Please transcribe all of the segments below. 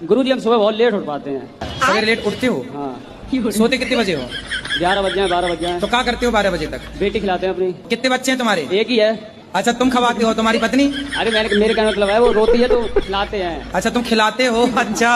गुरुजी हम सुबह बहुत लेट उठ पाते हैं। सवेरे लेट उठते हो? हाँ। सोते कितने बजे हो? 11 बज जाए 12 बज जाए। तो क्या करते हो 12 बजे तक? बेटी खिलाते हैं अपनी। कितने बच्चे हैं तुम्हारे? एक ही है। अच्छा, तुम खवाते हो, तुम्हारी पत्नी? अरे मेरे कहने मतलब है वो रोती है तो खिलाते हैं। अच्छा, तुम खिलाते हो। अच्छा।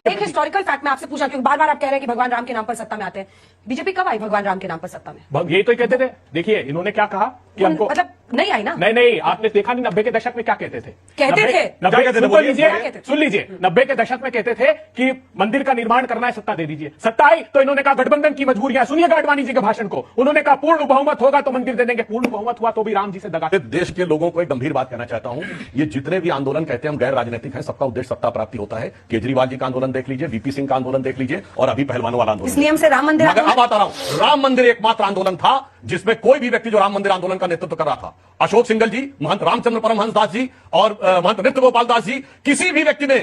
एक हिस्टोरिकल फैक्ट मैं आपसे पूछा, क्योंकि बार बार आप कह रहे हैं कि भगवान राम के नाम पर सत्ता में आते हैं। बीजेपी कब आई भगवान राम के नाम पर सत्ता में? यही तो कहते थे। देखिए इन्होंने क्या कहा कि हमको मतलब नहीं आई ना। नहीं आपने देखा नहीं 90 के दशक में क्या कहते थे? कहते थे 90 सुन लीजिए 90 के दशक में कहते थे कि मंदिर का निर्माण करना है, सत्ता दे दीजिए। सत्ता आई तो इन्होंने कहा गठबंधन की मजबूरियां। सुनिएगा आडवाणी जी के भाषण को। उन्होंने कहा पूर्ण बहुमत होगा तो मंदिर दे देंगे। पूर्ण बहुमत हुआ तो भी राम जी से दगा। देश के लोगों को एक गंभीर बात कहना चाहता हूं, ये जितने भी आंदोलन कहते हैं हम गैर राजनीतिक हैं, सबका उद्देश्य सत्ता प्राप्ति होता है। केजरीवाल जी का आंदोलन देख लीजिए, वीपी सिंह का आंदोलन देख लीजिए, और अभी पहलवानों वाला आंदोलन। इस नियम से राम मंदिर, मगर अब बता रहा हूं, राम मंदिर एकमात्र आंदोलन था जिसमें कोई भी व्यक्ति जो राम मंदिर आंदोलन का नेतृत्व कर रहा था, अशोक सिंघल जी, महंत रामचंद्र परमहंस दास जी और महंत नृत्य गोपाल दास जी, किसी भी व्यक्ति ने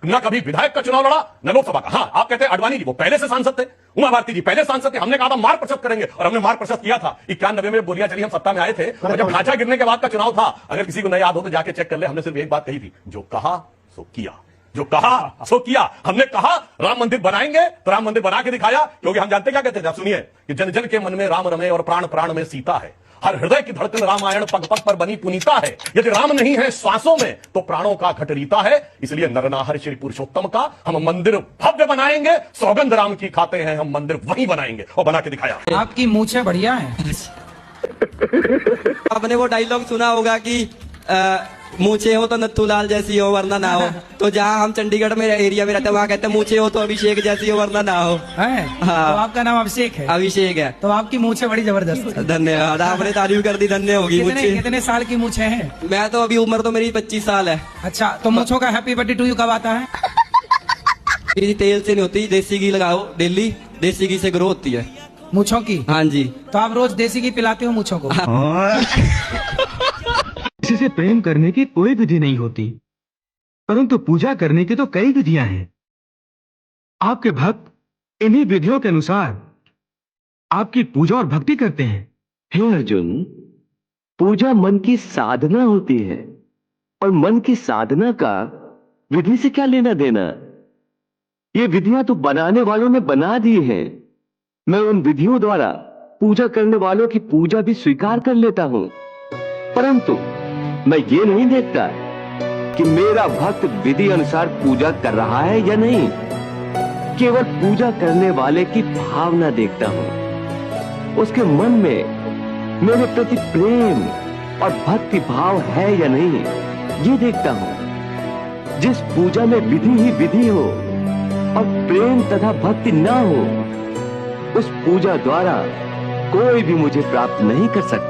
न कभी विधायक का चुनाव लड़ा न लोकसभा का। हाँ, आप कहते हैं अडवाणी जी वो पहले से सांसद थे, उमा भारती जी पहले सांसद थे। हमने कहा था मार्ग प्रशस्त करेंगे और हमने मार्ग प्रशस्त किया था। 91 में बोलियां चली, हम सत्ता में आए थे और जब ढांचा गिरने के बाद का चुनाव था, अगर किसी को नहीं याद हो तो जाके चेक कर ले, हमने सिर्फ एक बात कही थी, जो कहा सो किया। जो कहा सो किया। हमने कहा राम मंदिर बनाएंगे तो राम मंदिर बना के दिखाया, क्योंकि हम जानते क्या कहते थे। सुनिए कि जन जन के मन में राम रमे और प्राण प्राण में सीता है, हर हृदय की धड़कन रामायण पग पग पर बनी पुनीता है। यदि राम नहीं है श्वासों में तो प्राणों का घट रीता है। इसलिए नरनाहर श्री पुरुषोत्तम का हम मंदिर भव्य बनाएंगे, सौगंध राम की खाते हैं, हम मंदिर वहीं बनाएंगे और बना के दिखाया। आपकी मूछें बढ़िया है। आपने वो डायलॉग सुना होगा कि मूछे हो तो नथुलाल जैसी हो वरना ना हो। तो जहाँ हम चंडीगढ़ में एरिया में रहते हैं वहाँ कहते हैं मूछे हो तो अभिषेक जैसी हो वरना ना हो। है? हाँ। तो आपका नाम अभिषेक है? अभिषेक है। तो आपकी मूछें बड़ी जबरदस्त है। धन्यवाद, आपने तारीफ कर दी, धन्य होगी। कितने साल की मूछें हैं? मैं तो अभी उम्र तो मेरी 25 साल है। अच्छा, तो मूछों का हैप्पी बर्थडे टू यू कब आता है? मेरी तेल से नहीं होती, देसी घी लगाओ डेली, देसी घी से ग्रो होती है मूछों की। हाँ जी। तो आप रोज देसी घी पिलाते हो मूछों को? किसी से प्रेम करने की कोई विधि नहीं होती, परंतु पूजा करने की तो कई विधियां हैं। आपके भक्त इन्हीं विधियों के अनुसार आपकी पूजा और भक्ति करते हैं। हे अर्जुन, पूजा मन की साधना होती है और मन की साधना का विधि से क्या लेना देना। ये विधियां तो बनाने वालों ने बना दी हैं। मैं उन विधियों द्वारा पूजा करने वालों की पूजा भी स्वीकार कर लेता हूं, परंतु मैं ये नहीं देखता कि मेरा भक्त विधि अनुसार पूजा कर रहा है या नहीं। केवल पूजा करने वाले की भावना देखता हूं, उसके मन में मेरे प्रति प्रेम और भक्ति भाव है या नहीं, ये देखता हूं। जिस पूजा में विधि ही विधि हो और प्रेम तथा भक्ति ना हो, उस पूजा द्वारा कोई भी मुझे प्राप्त नहीं कर सकता।